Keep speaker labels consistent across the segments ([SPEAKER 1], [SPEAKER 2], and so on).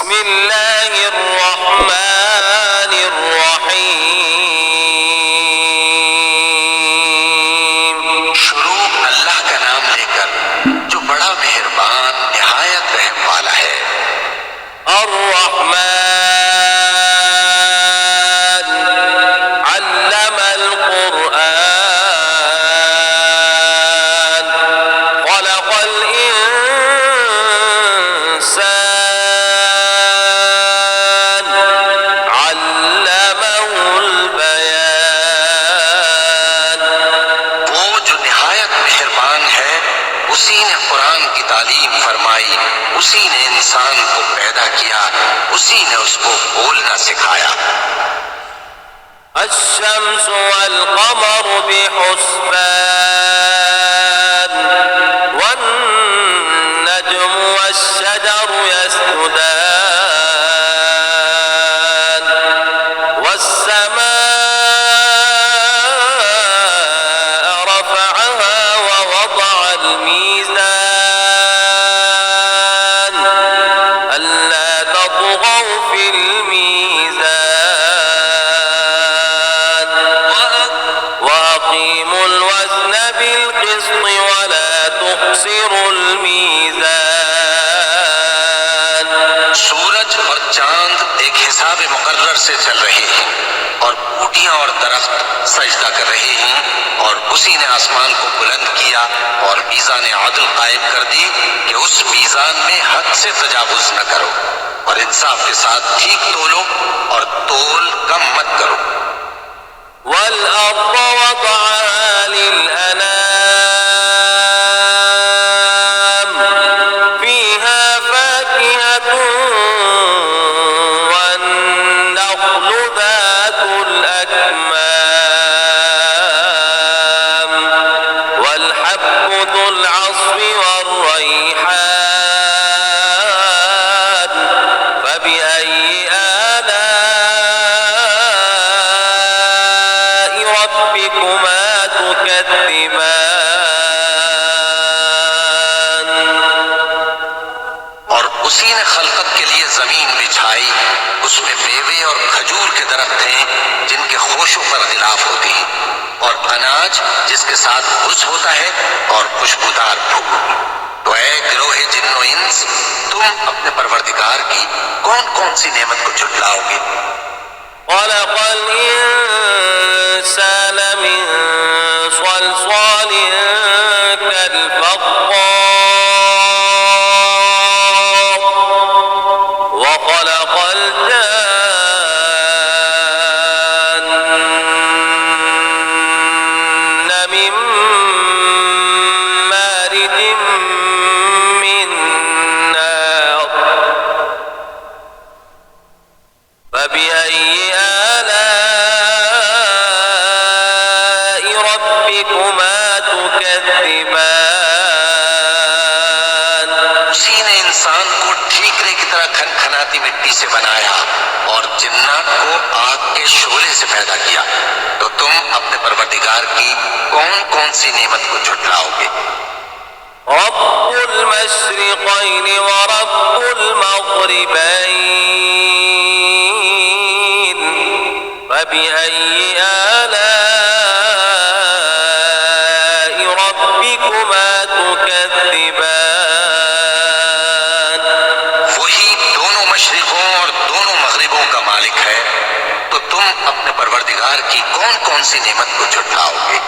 [SPEAKER 1] بسم اللہ الرحمن الرحیم.
[SPEAKER 2] شروع اللہ کا نام لے کر جو بڑا مہربان نہایت رحم والا ہے.
[SPEAKER 1] الرحمن علم القرآن خلق الإنسان علمه البيان.
[SPEAKER 2] وہ جو نہایت مہربان ہے اسی نے قرآن کی تعلیم فرمائی، اسی نے انسان کو پیدا کیا، اسی نے اس کو بولنا سکھایا.
[SPEAKER 1] الشمس والقمر بحسبان والنجم والشجر يسجدان والسماء رفعها ووضع الميزان ألا تطغوا في الميزان وأقيموا الوزن بالقسط ولا تخسروا الميزان.
[SPEAKER 2] سورج اور چاند ایک حساب مقرر سے چل رہے ہیں اور بوٹیاں اور درخت سجدہ کر رہے ہیں، اور اسی نے آسمان کو بلند کیا اور میزان عدل قائم کر دی کہ اس میزان میں حد سے تجاوز نہ کرو، اور انصاف کے ساتھ ٹھیک تولو اور تول کم مت کرو.
[SPEAKER 1] والأرض وضعها للأنام فيها فاكهة والنخل ذات الأكمام والحب ذو العصف والريحان فبأي آلاء ربكما تكذبان.
[SPEAKER 2] اور اسی نے خلقت کے لیے زمین بچھائی، اس میں میوے اور کھجور کے درخت ہیں جن کے خوشوں پر غلاف ہوتی ہیں، اور اناج جس کے ساتھ بھس ہوتا ہے، اور خوشبودار پھول. تو اے گروہ جن و انس، تم اپنے پروردگار کی کون کون سی نعمت کو جھٹلاؤ گے؟
[SPEAKER 1] خلق الإنسان من صلصال كالفخار وخلق الجان من مارج من نار فبأي آلاء ربكما تكذبان.
[SPEAKER 2] اسی نے انسان کو ٹھیکرے کی طرح کھنکھناتی مٹی سے بنایا اور جنات کو آگ کے شعلے سے پیدا کیا. تو تم اپنے پروردگار کی کون کون سی نعمت کو جھٹلاؤ گے؟
[SPEAKER 1] رب المشرقين ورب المغربين فبأي آلاء ربكما تكذبان.
[SPEAKER 2] وہی دونوں مشرقوں اور دونوں مغربوں کا مالک ہے، تو تم اپنے پروردگار کی کون کون سی نعمت کو جھٹلاؤ گے؟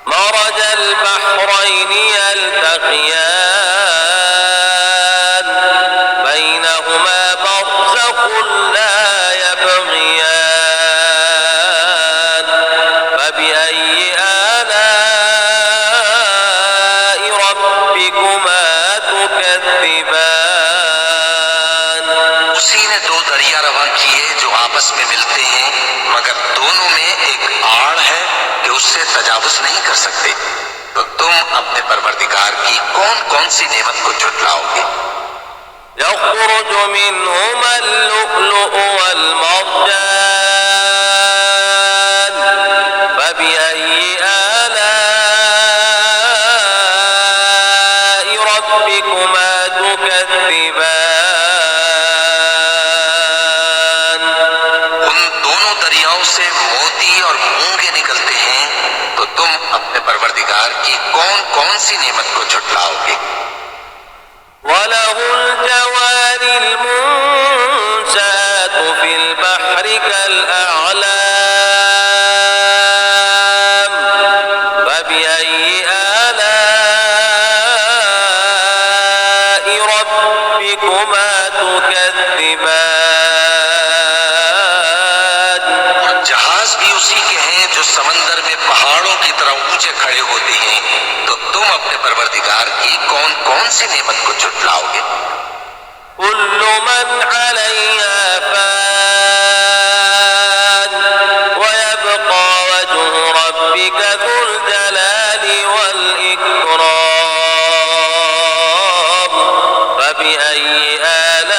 [SPEAKER 1] مرج البحرين يلتقيان بينهما برزخ لا يبغيان فبأي آلاء ربكما تكذبان.
[SPEAKER 2] اسی نے دو دریا رواں کیے جو آپس میں ملتے ہیں، مگر دونوں میں ایک آڑ ہے کہ اس سے تجاوز نہیں کر سکتے. تو تم اپنے پروردگار کی کون کون سی نعمت کو جھٹلاؤ گے؟
[SPEAKER 1] يخرج منهما اللؤلؤ والمرجان فبأي آلاء ربكما تكذبان.
[SPEAKER 2] پروردگار کی کون کون سی نعمت کو جھٹلاؤ گے؟
[SPEAKER 1] وَلَهُ الْجَوَارِ الْمُنشَآتُ فِي الْبَحْرِ كَالْأَعْلَامِ فَبِأَيِّ آلَاءِ رَبِّكُمَا تُكَذِّبَانِ
[SPEAKER 2] اور جہاز بھی اسی کے ہیں جو سمندر میں پہاڑوں کی طرح اونچے کھڑے ہوتے ہیں، تو تم اپنے پروردگار کی کون کون سی نعمت کو جھٹلاؤ گے؟
[SPEAKER 1] كُلُّ مَنْ عَلَيْهَا فَانٍ وَيَبْقَى وَجْهُ رَبِّكَ ذُو الْجَلَالِ وَالْإِكْرَامِ فَبِأَيِّ آلَاءِ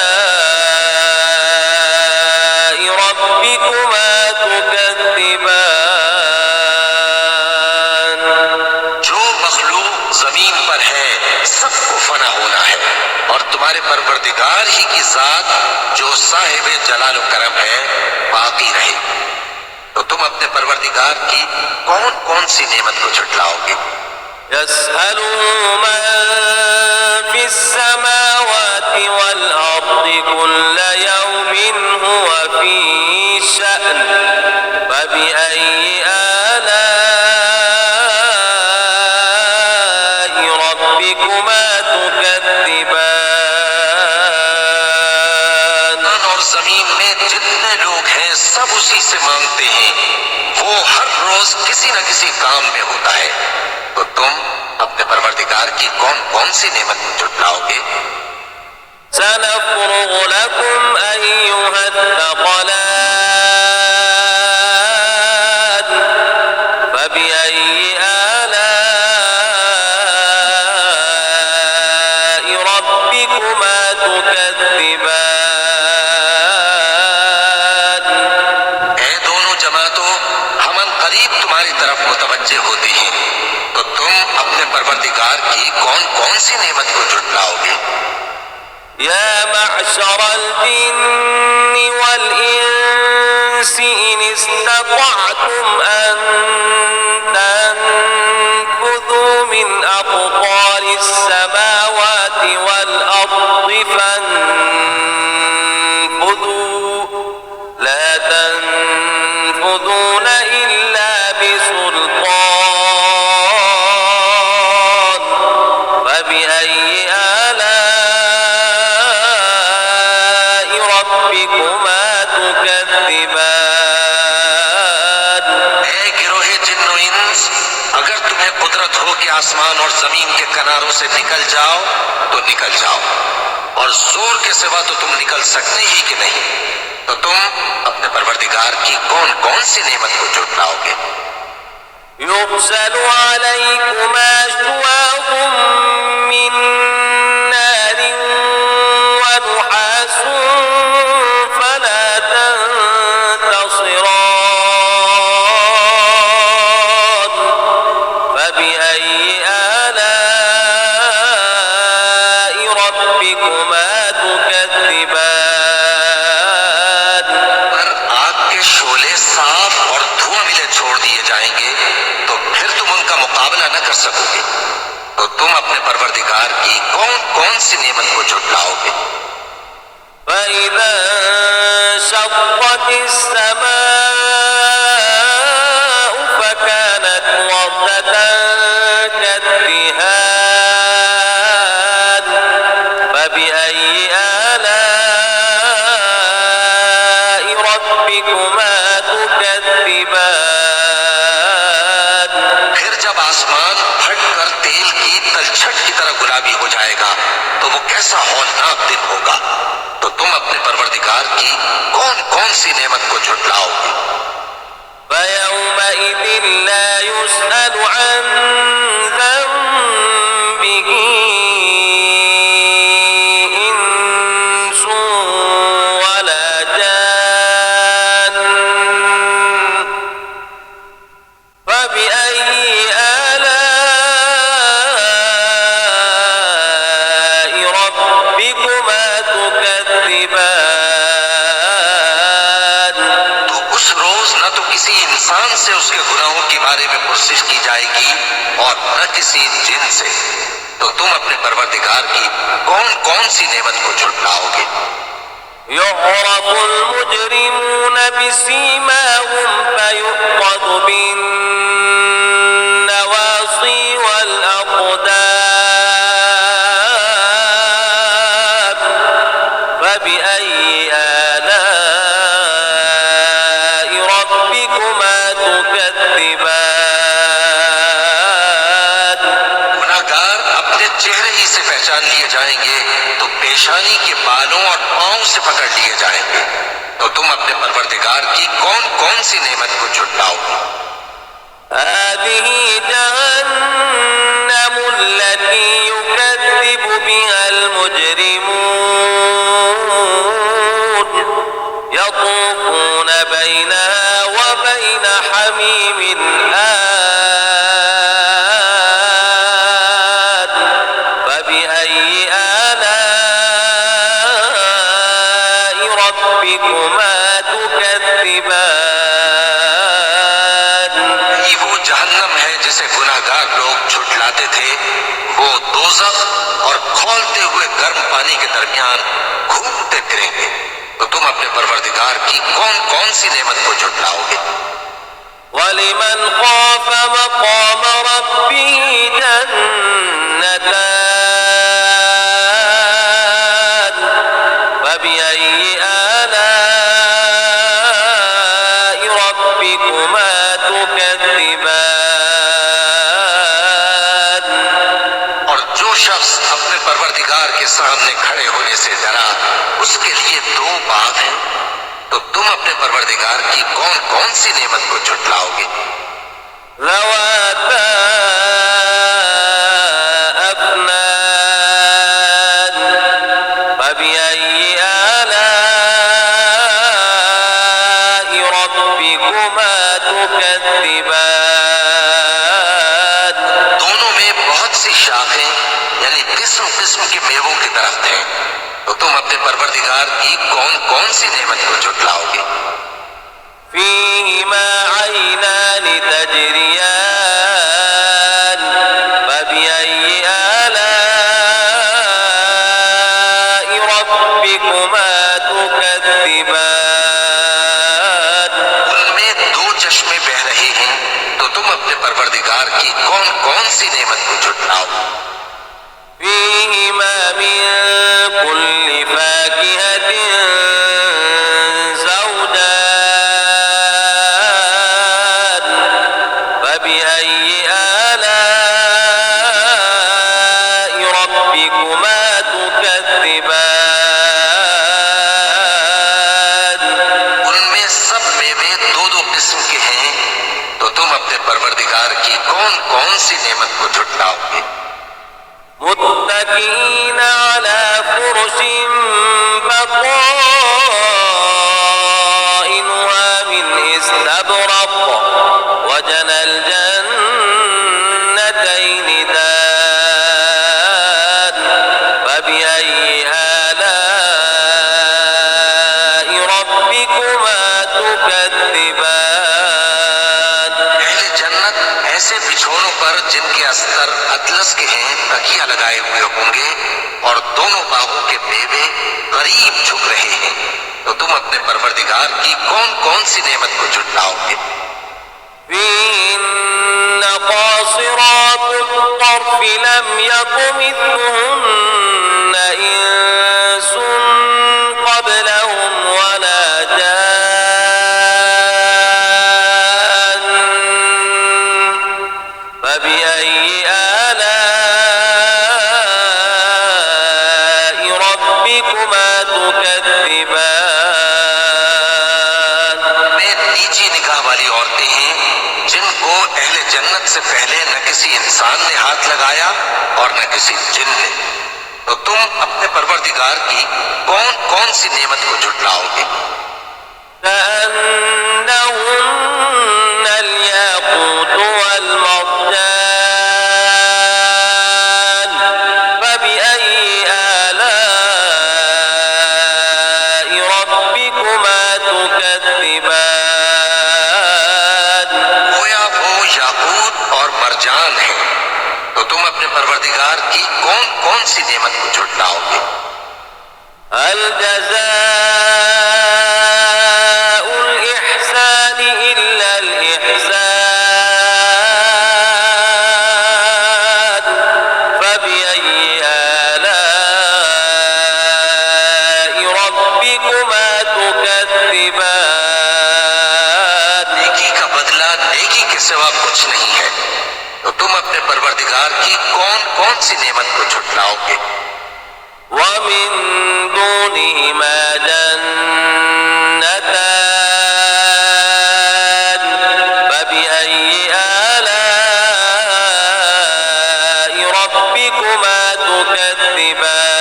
[SPEAKER 1] رَبِّكُمَا تُكَذِّبَانِ
[SPEAKER 2] جو مخلوق زمین پر ہے سب کو فنا ہونا ہے، اور تمہارے پروردگار ہی کی ذات جو صاحب جلال و کرم ہے باقی رہے، تو تم اپنے پروردگار کی کون کون سی نعمت کو جھٹلاؤ گے؟
[SPEAKER 1] يسأله من في السماوات والأرض كل يوم هو في شأن فبأي آلاء ربكما تكذبان
[SPEAKER 2] اور زمین میں جتنے لوگ ہیں سب اسی سے مانگتے ہیں، وہ ہر روز کسی نہ کسی کام میں ہوتا ہے، تو تم اپنے پروردگار کی کون کون سی نعمت کو جھٹلاؤ گے؟
[SPEAKER 1] سنفرغ لكم أيها الثقلان فبأي آلاء ربكما تكذبان
[SPEAKER 2] اے دونوں جماعتوں، ہم قریب تمہاری طرف متوجہ ہوتے ہیں، تو تم اپنے پروردگار کی کون کون سی نعمت کو جھٹلاؤ گے؟
[SPEAKER 1] يا معشر الجن والإنس إن استطعتم أن تنفذوا من أقطار السماوات والأرض فانفذوا لا تنفذون إلا بسلطان فبأي آلاء ربكما تكذبان
[SPEAKER 2] اے گروہ جن و انس، اگر تمہیں قدرت ہو کہ آسمان اور زمین کے کناروں سے نکل جاؤ تو نکل جاؤ، اور زور کے سوا تو تم نکل سکتے ہی کہ نہیں، تو تم اپنے پروردگار کی کون کون سی نعمت کو جھٹلاؤ گے؟
[SPEAKER 1] يرسل عليكما شواظ من نار ونحاس فلا تنتصران فبأي آلاء ربكما تكذبان
[SPEAKER 2] پر آگ کے شعلے صاف اور دھواں ملے چھوڑ دیے جائیں گے، تو پھر تم ان کا مقابلہ نہ کر سکو گے، تو تم اپنے پروردگار کی کون کون سی نعمت کو جھٹلاؤ گے؟
[SPEAKER 1] فإذا انشقت السماء فكانت وردة كالدهان فبأي آلاء ربكما تكذبان
[SPEAKER 2] پھر جب آسمان پھٹ کر تیل کی تلچھٹ کی طرح گلابی ہو جائے گا تو وہ کیسا ہولناک دن ہوگا، تو تم اپنے پروردگار کی کون کون سی نعمت کو جھٹلاؤ گے؟
[SPEAKER 1] فيومئذ لا يسأل عن ذنبه إنس ولا جان فبأي آلاء ربكما تكذبان
[SPEAKER 2] تو اس روز نہ تو کسی انسان سے اس کے گناہوں کے بارے میں پرسش کی جائے گی اور نہ کسی جن سے، تو تم اپنے پروردگار کی کون کون سی نعمت کو جھٹلاؤ گے؟
[SPEAKER 1] يعرف المجرمون بسيماهم فيؤخذ بالنواصي والأقدام فبأي آلاء ربكما تكذبان
[SPEAKER 2] گناہگار اپنے چہرے ہی سے پہچان لیے جائیں گے تو پیشانی کے بالوں اور پاؤں سے پکڑ لیے جائیں گے، تو تم اپنے پروردگار کی کون کون سی نعمت کو جھٹلاؤ گے؟
[SPEAKER 1] هذه جهنم التي يكذب بها المجرمون يطوفون بينها وبين حميم آن فبأي آلاء ربكما تكذبان
[SPEAKER 2] وہ جہنم ہے جسے گناہگار لوگ جھٹلاتے تھے، وہ دوزخ اور کھولتے ہوئے گرم پانی کے درمیان گھومتے پھریں گے، تو تم اپنے پروردگار کی کون کون سی نعمت کو جھٹلاؤ گے؟
[SPEAKER 1] وَلِمَنْ خَافَ مَقَامَ رَبِّهِ جَنَّتَانِ فَبِأَيِّ آلَاءِ رَبِّكُمَا تُكَذِّبَانِ
[SPEAKER 2] اور جو شخص اپنے پروردگار کے سامنے کھڑے ہونے سے ڈرا، اس کے لیے دو باغ ہیں، تو تم اپنے پروردگار کی کون کون سی نعمت کو جھٹلاؤ گے؟
[SPEAKER 1] ذواتا أفنان فبأي آلاء ربكما تكذبان
[SPEAKER 2] دونوں میں بہت سی شاخیں یعنی قسم قسم کے میووں کے درخت ہیں، تو تم اپنے پروردگار کی کون کون سی نعمت کو جھٹلاؤ گے؟
[SPEAKER 1] فيهما عينان تجريان فبأي آلاء ربكما تكذبان
[SPEAKER 2] ان میں دو چشمے بہ رہے ہیں، تو تم اپنے پروردگار کی کون کون سی نعمت کو جھٹلاؤ؟
[SPEAKER 1] فيهما من كل فاكهة زوجان فبأي آلاء ربكما تكذبان
[SPEAKER 2] ان میں سب میوے دو دو قسم کے ہیں، تو تم اپنے پروردگار کی کون کون سی نعمت کو جھٹلاؤ گے؟
[SPEAKER 1] متكئين على فرش بطائنها من استبرق وجنى الجنتين دان فبأي آلاء ربكما تكذبان
[SPEAKER 2] اہل جنت ایسے بچھونوں پر جن کے استر اطلس کے ہیں تکیہ لگائے ہوئے ہوں گے، اور دونوں باغوں کے میوے قریب جھک رہے ہیں، تو تم اپنے پروردگار کی کون کون سی نعمت کو جھٹلاؤ گے؟
[SPEAKER 1] فيهن قاصرات الطرف لم يطمثهن إنس قبلهم ولا جان فبأي آلاء ربكما تكذبان
[SPEAKER 2] میں نیچی نگاہ والی عورتیں ہیں جن کو اہل جنت سے پہلے نہ کسی انسان نے ہاتھ لگایا اور نہ کسی جن نے، تو تم اپنے پروردگار کی کون کون سی نعمت کو جھٹلاؤ گے؟
[SPEAKER 1] كأنهن الياقوت والمرجان فبأي آلاء ربكما تكذبان
[SPEAKER 2] گویا وہ یاقوت اور مرجان ہیں، پروردگار کی کون کون سی نعمت کو جھٹلاؤ گے؟
[SPEAKER 1] هل جزاء الإحسان إلا الإحسان فبأي آلاء ربكما تكذبان
[SPEAKER 2] نیکی کا بدلہ نیکی کے سوا کچھ نہیں ہے، تو تم اپنے پروردگار کی کون کون سی نعمت کو جھٹلاؤ گے؟
[SPEAKER 1] ومن دونهما جنتان فبأي آلاء ربكما تكذبان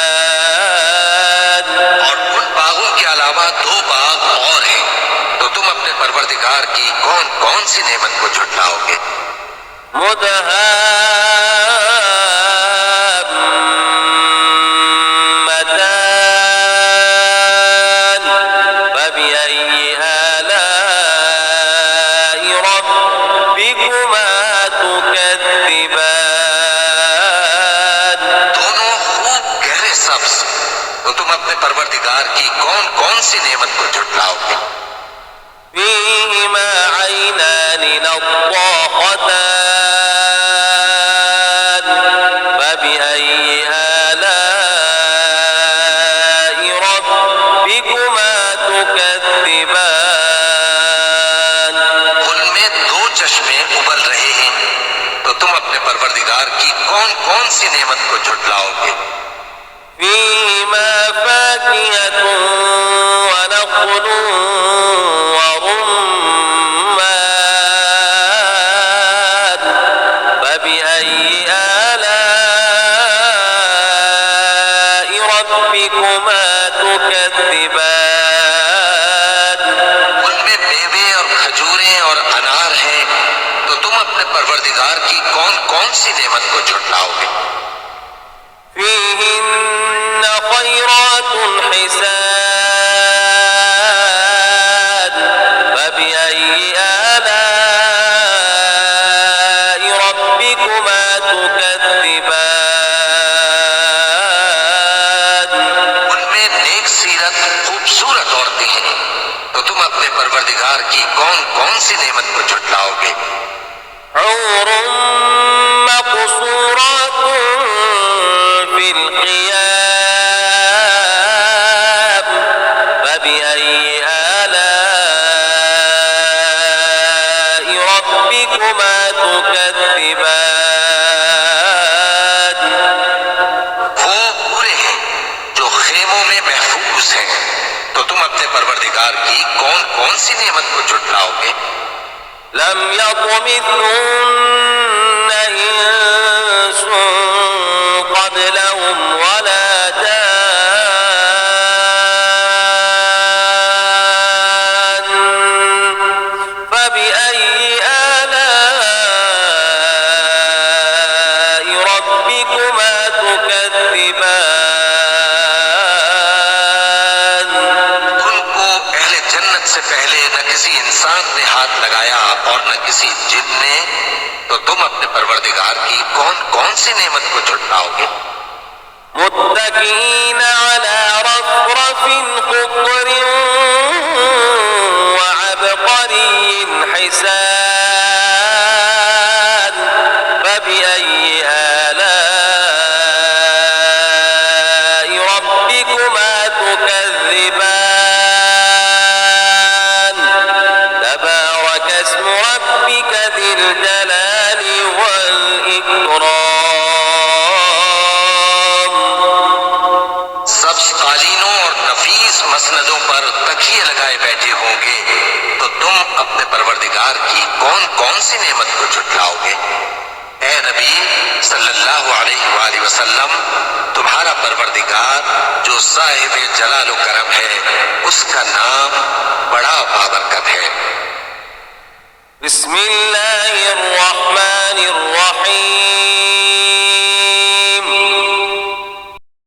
[SPEAKER 2] اور ان باغوں کے علاوہ دو باغ اور ہیں، تو تم اپنے پروردگار کی کون کون سی نعمت کو جھٹلاؤ گے؟
[SPEAKER 1] مدهامتان فبأي آلاء ربكما تكذبان
[SPEAKER 2] دونوں خوب گہرے سبز، تو تم اپنے پروردگار کی کون کون سی نعمت کو جھٹلاؤ گے؟
[SPEAKER 1] فيهما عينان نضاختان فبأي آلاء ربكما تكذبان
[SPEAKER 2] ان میں دو چشمے ابل رہے ہیں، تو تم اپنے پروردگار کی کون کون سی نعمت کو جھٹلاؤ گے؟
[SPEAKER 1] فيهما فاكهة ونخل ورمان فبأي آلاء ربكما تكذبان
[SPEAKER 2] ان میں میوے اور کھجوریں اور انار ہیں، تو تم اپنے پروردگار کی کون کون سی نعمت کو جھٹلاؤ گے؟
[SPEAKER 1] فيهن خيرات حسان فبأي آلاء ربكما تكذبان
[SPEAKER 2] ان میں نیک سیرت خوبصورت عورتیں ہیں، تو تم اپنے پروردگار کی کون کون سی نعمت کو جھٹلاؤ گے؟
[SPEAKER 1] حور مقصورات في الخيام فبأي آلاء ربكما تكذبان
[SPEAKER 2] وہ پورے ہیں جو خیموں میں محفوظ ہیں، تو تم اپنے پروردگار کی کون کون سی نعمت کو جھٹلاؤ گے؟
[SPEAKER 1] لم يطمثهن إنس قبلهم ولا جان فبأي آلاء ربكما تكذبان
[SPEAKER 2] ان کو اہل جنت سے پہلے نہ کسی انسان نے ہاتھ لگایا اور نہ کسی جن نے، تو تم اپنے پروردگار کی کون کون سی نعمت کو جھٹلاؤ گے؟
[SPEAKER 1] متكئين على رفرف خضر وعبقري حسان فبأي آلاء ربكما تكذبان تبارك اسم ربك ذي الجلال والإكرام
[SPEAKER 2] سبز قالینوں اور نفیس مسندوں پر تکیے لگائے بیٹھے ہوں گے، تو تم اپنے پروردگار کی کون کون سی نعمت کو جھٹلاؤ گے؟ اے نبی صلی اللہ علیہ وآلہ وسلم، تمہارا پروردگار جو صاحب جلال و کرم ہے، اس کا نام بڑا بابرکت ہے۔
[SPEAKER 1] بسم اللہ الرحمن الرحیم